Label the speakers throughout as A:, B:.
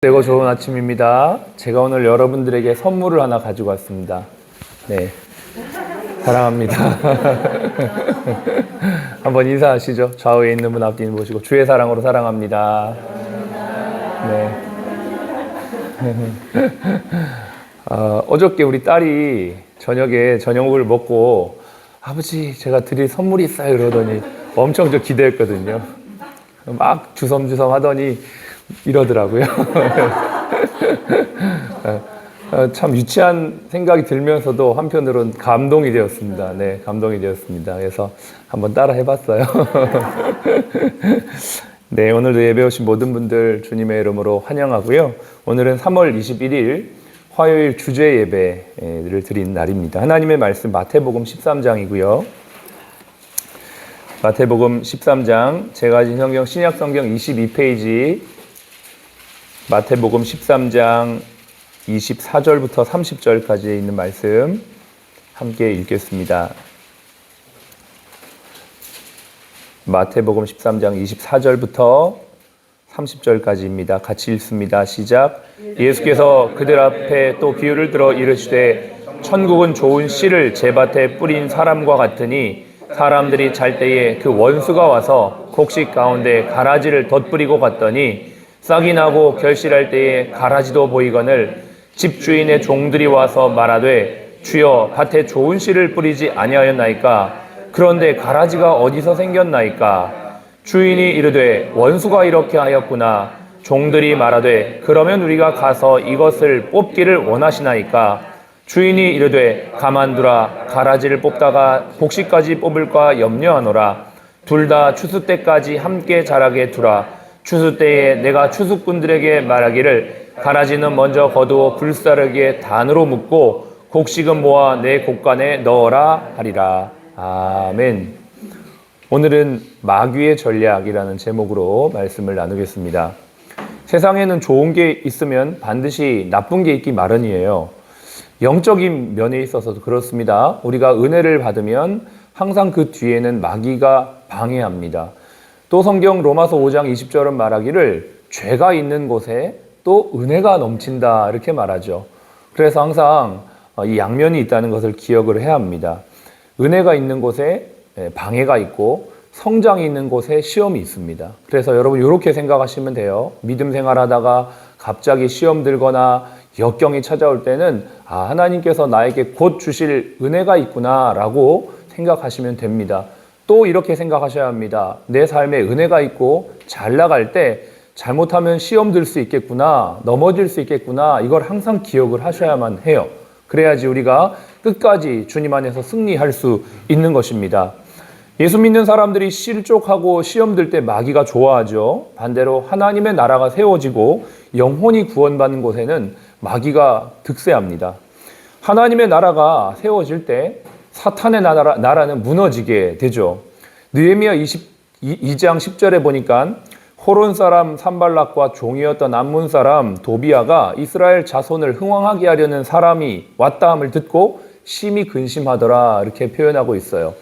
A: 되고 좋은 아침입니다. 제가 오늘 여러분들에게 선물을 하나 가지고 왔습니다. 네, 사랑합니다. 한번 인사하시죠. 좌우에 있는 분 앞뒤 보시고 주의 사랑으로 사랑합니다. 네. 어저께 우리 딸이 저녁에 저녁을 먹고 아버지 제가 드릴 선물이 있어요 이러더니 엄청 저 기대했거든요. 막 주섬주섬 하더니 이러더라고요. 참 유치한 생각이 들면서도 한편으로는 감동이 되었습니다. 네, 감동이 되었습니다. 그래서 한번 따라 해봤어요. 네, 오늘도 예배 오신 모든 분들 주님의 이름으로 환영하고요. 오늘은 3월 21일 화요일 주제 예배를 드린 날입니다. 하나님의 말씀 마태복음 13장이고요. 마태복음 13장, 제가 가진 성경 신약성경 22페이지, 마태복음 13장 24절부터 30절까지 있는 말씀 함께 읽겠습니다. 마태복음 13장 24절부터 30절까지입니다. 같이 읽습니다. 시작. 예수께서 그들 앞에 또 비유를 들어 이르시되 천국은 좋은 씨를 제밭에 뿌린 사람과 같으니 사람들이 잘 때에 그 원수가 와서 곡식 가운데 가라지를 덧뿌리고 갔더니 싹이 나고 결실할 때에 가라지도 보이거늘 집주인의 종들이 와서 말하되 주여 밭에 좋은 씨를 뿌리지 아니하였나이까? 그런데 가라지가 어디서 생겼나이까? 주인이 이르되 원수가 이렇게 하였구나. 종들이 말하되 그러면 우리가 가서 이것을 뽑기를 원하시나이까? 주인이 이르되 가만두라. 가라지를 뽑다가 곡식까지 뽑을까 염려하노라. 둘 다 추수 때까지 함께 자라게 두라. 추수 때에 내가 추수꾼들에게 말하기를 가라지는 먼저 거두어 불사르기에 단으로 묶고 곡식은 모아 내 곡간에 넣어라 하리라. 아멘. 오늘은 마귀의 전략이라는 제목으로 말씀을 나누겠습니다. 세상에는 좋은 게 있으면 반드시 나쁜 게 있기 마련이에요. 영적인 면에 있어서도 그렇습니다. 우리가 은혜를 받으면 항상 그 뒤에는 마귀가 방해합니다. 또 성경 로마서 5장 20절은 말하기를 죄가 있는 곳에 또 은혜가 넘친다 이렇게 말하죠. 그래서 항상 이 양면이 있다는 것을 기억을 해야 합니다. 은혜가 있는 곳에 방해가 있고 성장이 있는 곳에 시험이 있습니다. 그래서 여러분 이렇게 생각하시면 돼요. 믿음 생활하다가 갑자기 시험 들거나 역경이 찾아올 때는 하나님께서 나에게 곧 주실 은혜가 있구나 라고 생각하시면 됩니다. 또 이렇게 생각하셔야 합니다. 내 삶에 은혜가 있고 잘 나갈 때 잘못하면 시험 들 수 있겠구나, 넘어질 수 있겠구나, 이걸 항상 기억을 하셔야만 해요. 그래야지 우리가 끝까지 주님 안에서 승리할 수 있는 것입니다. 예수 믿는 사람들이 실족하고 시험 들 때 마귀가 좋아하죠. 반대로 하나님의 나라가 세워지고 영혼이 구원받는 곳에는 마귀가 득세합니다. 하나님의 나라가 세워질 때 사탄의 나라는 무너지게 되죠. 느헤미야 22장 10절에 보니까 호론 사람 산발락과 종이었던 암몬 사람 도비아가 이스라엘 자손을 흥왕하게 하려는 사람이 왔다함을 듣고 심히 근심하더라 이렇게 표현하고 있어요.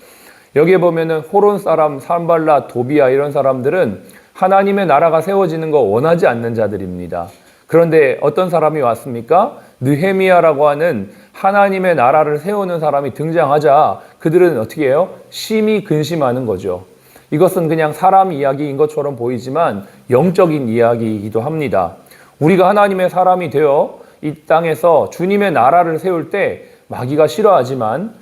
A: 여기에 보면은 호론 사람 산발락 도비아 이런 사람들은 하나님의 나라가 세워지는 거 원하지 않는 자들입니다. 그런데 어떤 사람이 왔습니까? 느헤미야라고 하는 하나님의 나라를 세우는 사람이 등장하자 그들은 어떻게 해요? 심히 근심하는 거죠. 이것은 그냥 사람 이야기인 것처럼 보이지만 영적인 이야기이기도 합니다. 우리가 하나님의 사람이 되어 이 땅에서 주님의 나라를 세울 때 마귀가 싫어하지만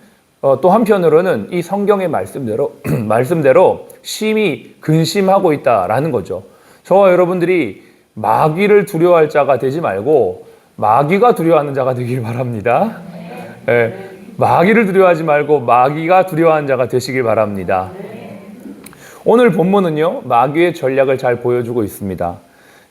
A: 또 한편으로는 이 성경의 말씀대로 심히 근심하고 있다라는 거죠. 저와 여러분들이 마귀를 두려워할 자가 되지 말고 마귀가 두려워하는 자가 되길 바랍니다. 네, 마귀를 두려워하지 말고 마귀가 두려워하는 자가 되시길 바랍니다. 오늘 본문은요, 마귀의 전략을 잘 보여주고 있습니다.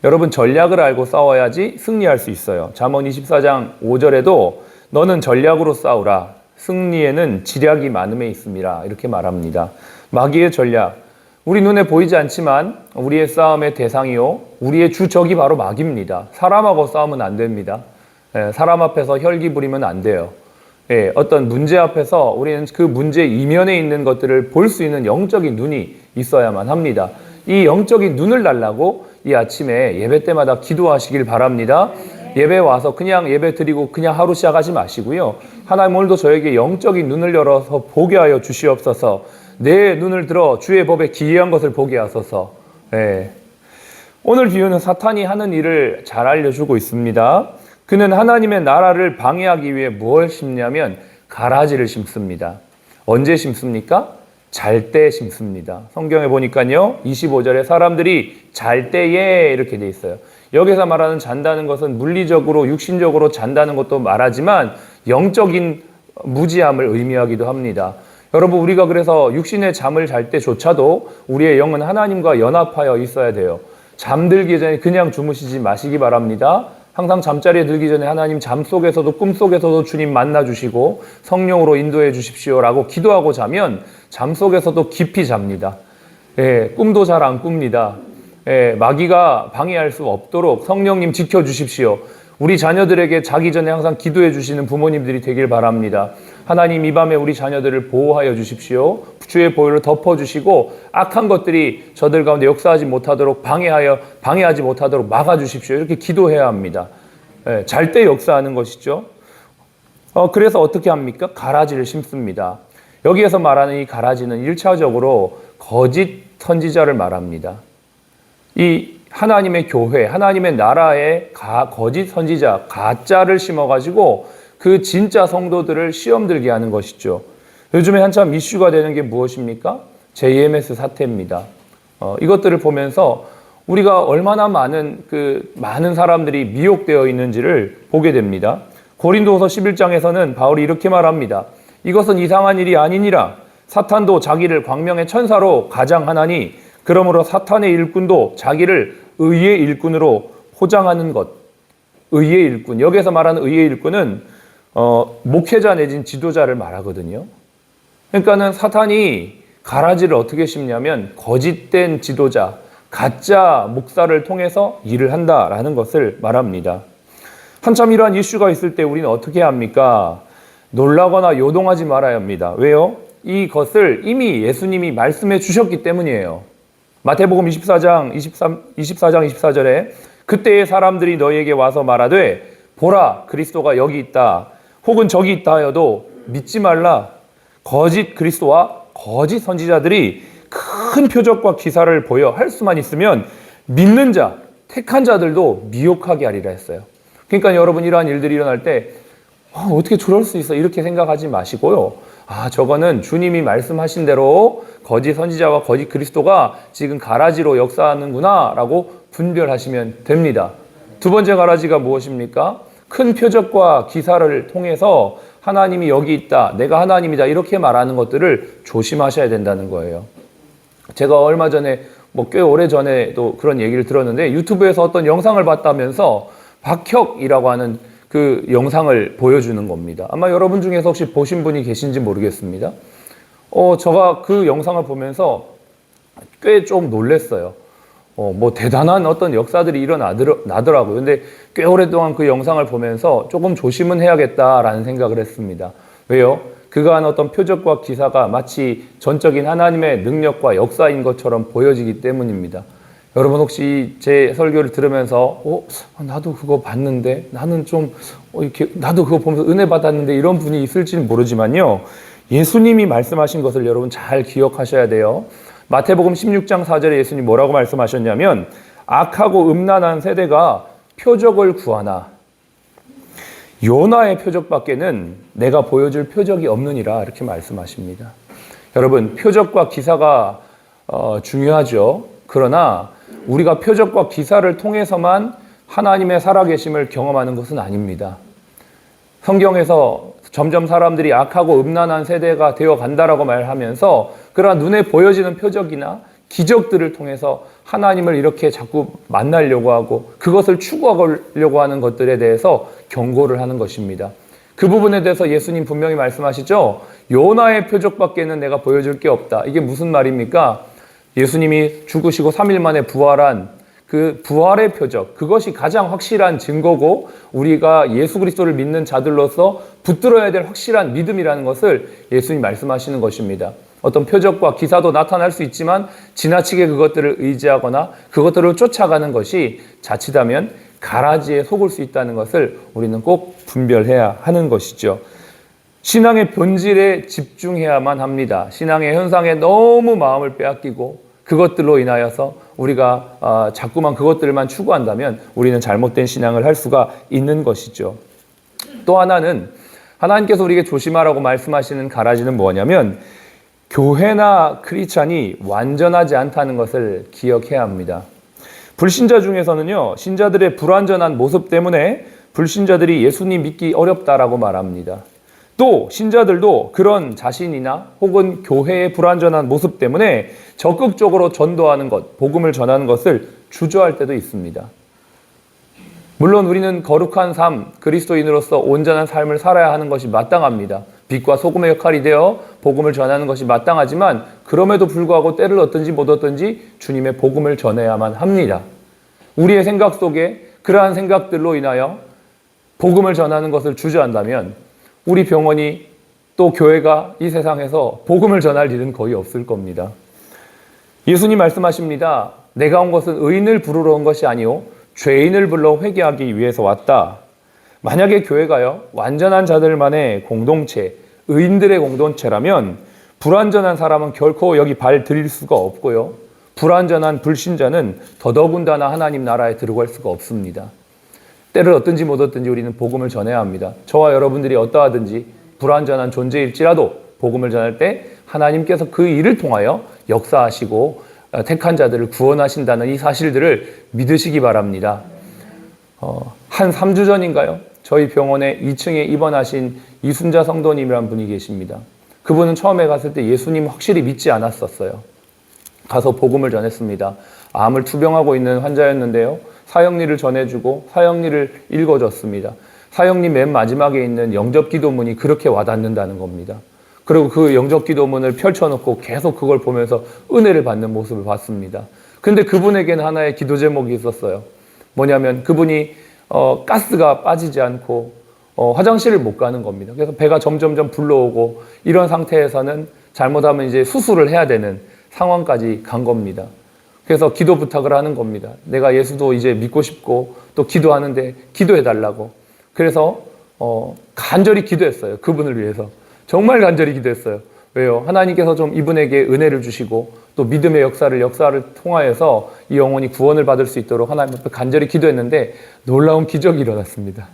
A: 여러분 전략을 알고 싸워야지 승리할 수 있어요. 잠언 24장 5절에도 너는 전략으로 싸우라. 승리에는 지략이 많음에 있음이라 이렇게 말합니다. 마귀의 전략. 우리 눈에 보이지 않지만 우리의 싸움의 대상이요, 우리의 주적이 바로 마귀입니다. 사람하고 싸우면 안 됩니다. 사람 앞에서 혈기 부리면 안 돼요. 어떤 문제 앞에서 우리는 그 문제 이면에 있는 것들을 볼 수 있는 영적인 눈이 있어야만 합니다. 이 영적인 눈을 달라고 이 아침에 예배 때마다 기도하시길 바랍니다. 예배 와서 그냥 예배 드리고 그냥 하루 시작하지 마시고요. 하나님 오늘도 저에게 영적인 눈을 열어서 보게 하여 주시옵소서. 내 눈을 들어 주의 법에 기이한 것을 보게 하소서. 네. 오늘 비유는 사탄이 하는 일을 잘 알려주고 있습니다. 그는 하나님의 나라를 방해하기 위해 무엇을 심냐면 가라지를 심습니다. 언제 심습니까? 잘 때 심습니다. 성경에 보니까요, 25절에 사람들이 잘 때에 이렇게 돼 있어요. 여기서 말하는 잔다는 것은 물리적으로 육신적으로 잔다는 것도 말하지만 영적인 무지함을 의미하기도 합니다. 여러분, 우리가 그래서 육신의 잠을 잘 때조차도 우리의 영은 하나님과 연합하여 있어야 돼요. 잠들기 전에 그냥 주무시지 마시기 바랍니다. 항상 잠자리에 들기 전에 하나님 잠 속에서도 꿈 속에서도 주님 만나주시고 성령으로 인도해 주십시오라고 기도하고 자면 잠 속에서도 깊이 잡니다. 꿈도 잘 안 꿉니다. 마귀가 방해할 수 없도록 성령님 지켜주십시오. 우리 자녀들에게 자기 전에 항상 기도해 주시는 부모님들이 되길 바랍니다. 하나님, 이 밤에 우리 자녀들을 보호하여 주십시오. 주의 보혈로 덮어주시고 악한 것들이 저들 가운데 역사하지 못하도록 방해하지 못하도록 막아주십시오. 이렇게 기도해야 합니다. 잘 때 역사하는 것이죠. 그래서 어떻게 합니까? 가라지를 심습니다. 여기에서 말하는 이 가라지는 1차적으로 거짓 선지자를 말합니다. 이 하나님의 교회, 하나님의 나라에 거짓 선지자, 가짜를 심어가지고 그 진짜 성도들을 시험 들게 하는 것이죠. 요즘에 한참 이슈가 되는 게 무엇입니까? JMS 사태입니다. 이것들을 보면서 우리가 얼마나 많은 사람들이 미혹되어 있는지를 보게 됩니다. 고린도후서 11장에서는 바울이 이렇게 말합니다. 이것은 이상한 일이 아니니라. 사탄도 자기를 광명의 천사로 가장하나니 그러므로 사탄의 일꾼도 자기를 의의 일꾼으로 포장하는 것. 의의 일꾼. 여기서 말하는 의의 일꾼은 목회자 내진 지도자를 말하거든요. 그러니까는 사탄이 가라지를 어떻게 심냐면 거짓된 지도자, 가짜 목사를 통해서 일을 한다라는 것을 말합니다. 한참 이러한 이슈가 있을 때 우리는 어떻게 합니까? 놀라거나 요동하지 말아야 합니다. 왜요? 이것을 이미 예수님이 말씀해 주셨기 때문이에요. 마태복음 24장 24절에 그때의 사람들이 너희에게 와서 말하되 보라, 그리스도가 여기 있다. 혹은 저기 있다 하여도 믿지 말라. 거짓 그리스도와 거짓 선지자들이 큰 표적과 기사를 보여 할 수만 있으면 믿는 자, 택한 자들도 미혹하게 하리라 했어요. 그러니까 여러분, 이러한 일들이 일어날 때 어떻게 저럴 수 있어? 이렇게 생각하지 마시고요. 저거는 주님이 말씀하신 대로 거짓 선지자와 거짓 그리스도가 지금 가라지로 역사하는구나 라고 분별하시면 됩니다. 두 번째 가라지가 무엇입니까? 큰 표적과 기사를 통해서 하나님이 여기 있다, 내가 하나님이다 이렇게 말하는 것들을 조심하셔야 된다는 거예요. 제가 얼마 전에 꽤 오래 전에도 그런 얘기를 들었는데 유튜브에서 어떤 영상을 봤다면서 박혁이라고 하는 그 영상을 보여주는 겁니다. 아마 여러분 중에서 혹시 보신 분이 계신지 모르겠습니다. 제가 그 영상을 보면서 꽤 좀 놀랐어요. 대단한 어떤 역사들이 일어나더라고요. 근데 꽤 오랫동안 그 영상을 보면서 조금 조심은 해야겠다라는 생각을 했습니다. 왜요? 그가 한 어떤 표적과 기사가 마치 전적인 하나님의 능력과 역사인 것처럼 보여지기 때문입니다. 여러분 혹시 제 설교를 들으면서 나도 그거 봤는데 나는 좀 나도 그거 보면서 은혜 받았는데 이런 분이 있을지는 모르지만요. 예수님이 말씀하신 것을 여러분 잘 기억하셔야 돼요. 마태복음 16장 4절에 예수님이 뭐라고 말씀하셨냐면 악하고 음란한 세대가 표적을 구하나 요나의 표적밖에는 내가 보여줄 표적이 없느니라 이렇게 말씀하십니다. 여러분, 표적과 기사가 중요하죠. 그러나 우리가 표적과 기사를 통해서만 하나님의 살아계심을 경험하는 것은 아닙니다. 성경에서 점점 사람들이 악하고 음란한 세대가 되어 간다라고 말하면서 그러나 눈에 보여지는 표적이나 기적들을 통해서 하나님을 이렇게 자꾸 만나려고 하고 그것을 추구하려고 하는 것들에 대해서 경고를 하는 것입니다. 그 부분에 대해서 예수님 분명히 말씀하시죠. 요나의 표적밖에는 내가 보여줄 게 없다. 이게 무슨 말입니까? 예수님이 죽으시고 3일 만에 부활한 그 부활의 표적, 그것이 가장 확실한 증거고 우리가 예수 그리스도를 믿는 자들로서 붙들어야 될 확실한 믿음이라는 것을 예수님이 말씀하시는 것입니다. 어떤 표적과 기사도 나타날 수 있지만 지나치게 그것들을 의지하거나 그것들을 쫓아가는 것이 자칫하면 가라지에 속을 수 있다는 것을 우리는 꼭 분별해야 하는 것이죠. 신앙의 본질에 집중해야만 합니다. 신앙의 현상에 너무 마음을 빼앗기고 그것들로 인하여서 우리가 자꾸만 그것들만 추구한다면 우리는 잘못된 신앙을 할 수가 있는 것이죠. 또 하나는 하나님께서 우리에게 조심하라고 말씀하시는 가라지는 뭐냐면 교회나 크리스찬이 완전하지 않다는 것을 기억해야 합니다. 불신자 중에서는요, 신자들의 불완전한 모습 때문에 불신자들이 예수님 믿기 어렵다라고 말합니다. 또 신자들도 그런 자신이나 혹은 교회의 불완전한 모습 때문에 적극적으로 전도하는 것, 복음을 전하는 것을 주저할 때도 있습니다. 물론 우리는 거룩한 삶, 그리스도인으로서 온전한 삶을 살아야 하는 것이 마땅합니다. 빛과 소금의 역할이 되어 복음을 전하는 것이 마땅하지만 그럼에도 불구하고 때를 얻든지 못 얻든지 주님의 복음을 전해야만 합니다. 우리의 생각 속에 그러한 생각들로 인하여 복음을 전하는 것을 주저한다면 우리 병원이 또 교회가 이 세상에서 복음을 전할 일은 거의 없을 겁니다. 예수님 말씀하십니다. 내가 온 것은 의인을 부르러 온 것이 아니오 죄인을 불러 회개하기 위해서 왔다. 만약에 교회가요, 완전한 자들만의 공동체, 의인들의 공동체라면 불완전한 사람은 결코 여기 발 들일 수가 없고요. 불완전한 불신자는 더더군다나 하나님 나라에 들어갈 수가 없습니다. 때를 얻든지 못 얻든지 우리는 복음을 전해야 합니다. 저와 여러분들이 어떠하든지 불완전한 존재일지라도 복음을 전할 때 하나님께서 그 일을 통하여 역사하시고 택한 자들을 구원하신다는 이 사실들을 믿으시기 바랍니다. 한 3주 전인가요? 저희 병원에 2층에 입원하신 이순자 성도님이라는 분이 계십니다. 그분은 처음에 갔을 때 예수님 확실히 믿지 않았었어요. 가서 복음을 전했습니다. 암을 투병하고 있는 환자였는데요. 사형리를 전해주고 사형리를 읽어줬습니다. 사형리 맨 마지막에 있는 영접기도문이 그렇게 와닿는다는 겁니다. 그리고 그 영접기도문을 펼쳐놓고 계속 그걸 보면서 은혜를 받는 모습을 봤습니다. 근데 그분에게는 하나의 기도 제목이 있었어요. 뭐냐면 그분이 가스가 빠지지 않고 화장실을 못 가는 겁니다. 그래서 배가 점점점 불러오고 이런 상태에서는 잘못하면 이제 수술을 해야 되는 상황까지 간 겁니다. 그래서 기도 부탁을 하는 겁니다. 내가 예수도 이제 믿고 싶고 또 기도하는데 기도해달라고. 그래서 간절히 기도했어요. 그분을 위해서. 정말 간절히 기도했어요. 왜요? 하나님께서 좀 이분에게 은혜를 주시고 또 믿음의 역사를 통하여서 이 영혼이 구원을 받을 수 있도록 하나님 앞에 간절히 기도했는데 놀라운 기적이 일어났습니다.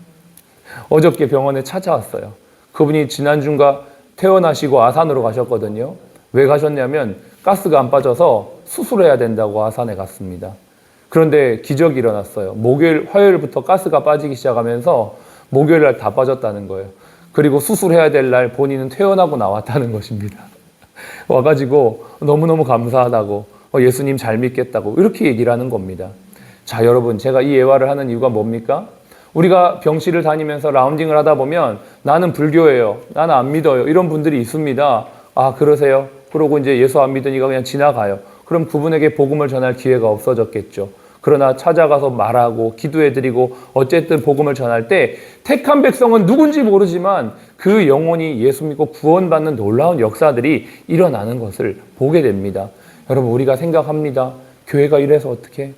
A: 어저께 병원에 찾아왔어요. 그분이 지난주인가 퇴원하시고 아산으로 가셨거든요. 왜 가셨냐면 가스가 안 빠져서 수술해야 된다고 아산에 갔습니다. 그런데 기적이 일어났어요. 화요일부터 가스가 빠지기 시작하면서 목요일 날 다 빠졌다는 거예요. 그리고 수술해야 될 날 본인은 퇴원하고 나왔다는 것입니다. 와가지고 너무너무 감사하다고 예수님 잘 믿겠다고 이렇게 얘기를 하는 겁니다. 자, 여러분, 제가 이 예화를 하는 이유가 뭡니까? 우리가 병실을 다니면서 라운딩을 하다 보면 나는 불교예요, 나는 안 믿어요, 이런 분들이 있습니다. 아, 그러세요? 그러고 이제 예수 안 믿으니까 그냥 지나가요. 그럼 그분에게 복음을 전할 기회가 없어졌겠죠. 그러나 찾아가서 말하고 기도해드리고 어쨌든 복음을 전할 때 택한 백성은 누군지 모르지만 그 영혼이 예수 믿고 구원받는 놀라운 역사들이 일어나는 것을 보게 됩니다. 여러분, 우리가 생각합니다. 교회가 이래서 어떻게?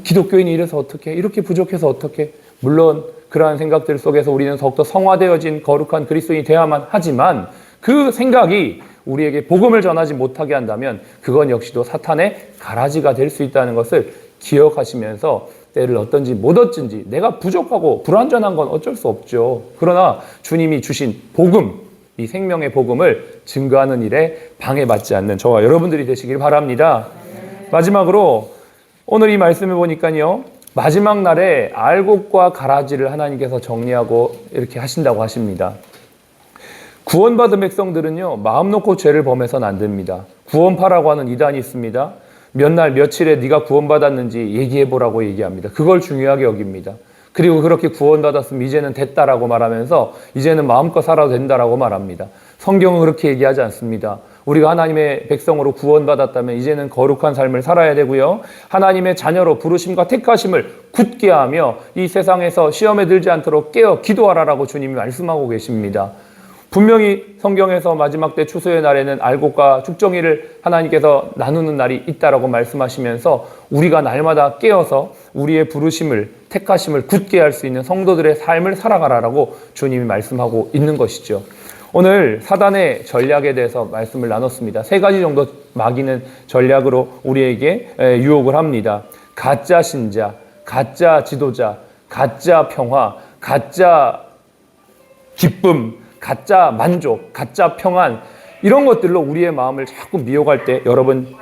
A: 기독교인이 이래서 어떻게? 이렇게 부족해서 어떻게? 물론 그러한 생각들 속에서 우리는 더욱더 성화되어진 거룩한 그리스도인이 되어야만 하지만 그 생각이 우리에게 복음을 전하지 못하게 한다면 그건 역시도 사탄의 가라지가 될 수 있다는 것을 기억하시면서 때를 얻든지 못 얻든지 내가 부족하고 불완전한 건 어쩔 수 없죠. 그러나 주님이 주신 복음, 이 생명의 복음을 증거하는 일에 방해받지 않는 저와 여러분들이 되시길 바랍니다. 마지막으로 오늘 이 말씀을 보니까요, 마지막 날에 알곡과 가라지를 하나님께서 정리하고 이렇게 하신다고 하십니다. 구원받은 백성들은요, 마음 놓고 죄를 범해서는 안 됩니다. 구원파라고 하는 이단이 있습니다. 몇 날 며칠에 네가 구원받았는지 얘기해보라고 얘기합니다. 그걸 중요하게 여깁니다. 그리고 그렇게 구원받았으면 이제는 됐다라고 말하면서 이제는 마음껏 살아도 된다라고 말합니다. 성경은 그렇게 얘기하지 않습니다. 우리가 하나님의 백성으로 구원받았다면 이제는 거룩한 삶을 살아야 되고요, 하나님의 자녀로 부르심과 택하심을 굳게 하며 이 세상에서 시험에 들지 않도록 깨어 기도하라라고 주님이 말씀하고 계십니다. 분명히 성경에서 마지막 때 추수의 날에는 알곡과 죽정이를 하나님께서 나누는 날이 있다라고 말씀하시면서 우리가 날마다 깨어서 우리의 부르심을, 택하심을 굳게 할 수 있는 성도들의 삶을 살아가라라고 주님이 말씀하고 있는 것이죠. 오늘 사단의 전략에 대해서 말씀을 나눴습니다. 3가지 정도 마귀는 전략으로 우리에게 유혹을 합니다. 가짜 신자, 가짜 지도자, 가짜 평화, 가짜 기쁨, 가짜 만족, 가짜 평안, 이런 것들로 우리의 마음을 자꾸 미혹할 때 여러분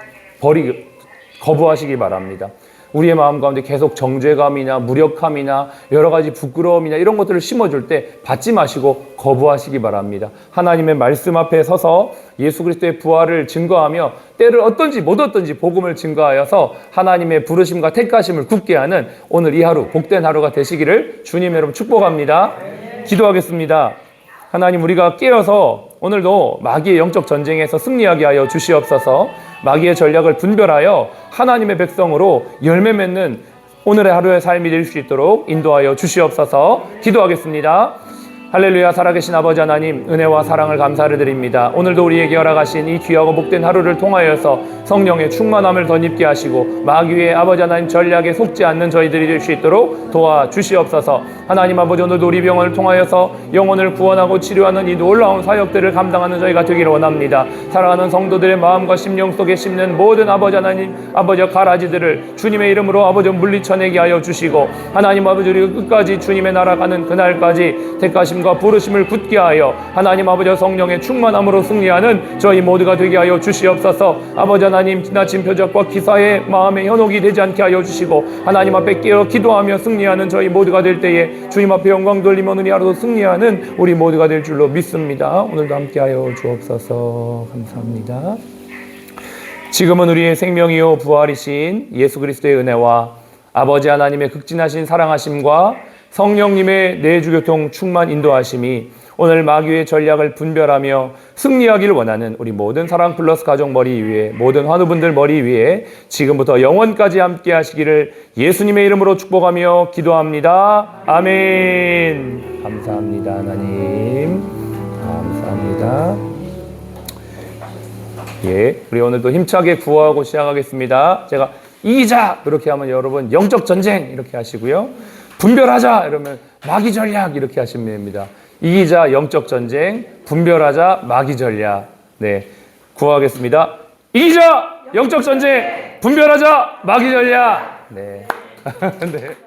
A: 거부하시기 바랍니다. 우리의 마음 가운데 계속 정죄감이나 무력함이나 여러 가지 부끄러움이나 이런 것들을 심어줄 때 받지 마시고 거부하시기 바랍니다. 하나님의 말씀 앞에 서서 예수 그리스도의 부활을 증거하며 때를 어떤지 못 어떤지 복음을 증거하여서 하나님의 부르심과 택하심을 굳게 하는 오늘 이 하루 복된 하루가 되시기를 주님 여러분 축복합니다. 기도하겠습니다. 하나님, 우리가 깨어서 오늘도 마귀의 영적 전쟁에서 승리하게 하여 주시옵소서. 마귀의 전략을 분별하여 하나님의 백성으로 열매 맺는 오늘의 하루의 삶이 될 수 있도록 인도하여 주시옵소서. 기도하겠습니다. 할렐루야. 살아계신 아버지 하나님, 은혜와 사랑을 감사를 드립니다. 오늘도 우리에게 허락하신 이 귀하고 복된 하루를 통하여서 성령의 충만함을 덧입게 하시고 마귀의 아버지 하나님 전략에 속지 않는 저희들이 될 수 있도록 도와주시옵소서. 하나님 아버지, 오늘도 우리 병원을 통하여서 영혼을 구원하고 치료하는 이 놀라운 사역들을 감당하는 저희가 되기를 원합니다. 사랑하는 성도들의 마음과 심령 속에 심는 모든 아버지 하나님, 아버지 가라지들을 주님의 이름으로 아버지 물리쳐내게 하여 주시고, 하나님 아버지, 우리 끝까지 주님의 나라 가는 그날까지 택하심 부르심을 굳게 하여 하나님 아버지 성령의 충만함으로 승리하는 저희 모두가 되게 하여 주시옵소서. 아버지 하나님, 지나친 표적과 기사의 마음에 현혹이 되지 않게 하여 주시고, 하나님 앞에 깨어 기도하며 승리하는 저희 모두가 될 때에 주님 앞에 영광 돌리며 오늘 이 하루도 승리하는 우리 모두가 될 줄로 믿습니다. 오늘도 함께 하여 주옵소서. 감사합니다. 지금은 우리의 생명이요 부활이신 예수 그리스도의 은혜와 아버지 하나님의 극진하신 사랑하심과 성령님의 내주교통 충만 인도하심이 오늘 마귀의 전략을 분별하며 승리하기를 원하는 우리 모든 사랑 플러스 가족 머리 위에, 모든 환우분들 머리 위에 지금부터 영원까지 함께 하시기를 예수님의 이름으로 축복하며 기도합니다. 아멘. 감사합니다. 하나님 감사합니다. 예, 우리 오늘도 힘차게 구호하고 시작하겠습니다. 제가 이기자 이렇게 하면 여러분 영적 전쟁 이렇게 하시고요. 분별하자 이러면 마귀 전략 이렇게 하시면 됩니다. 이기자 영적 전쟁, 분별하자 마귀 전략. 네, 구호하겠습니다. 이기자 영적 전쟁, 분별하자 마귀 전략. 네. 네.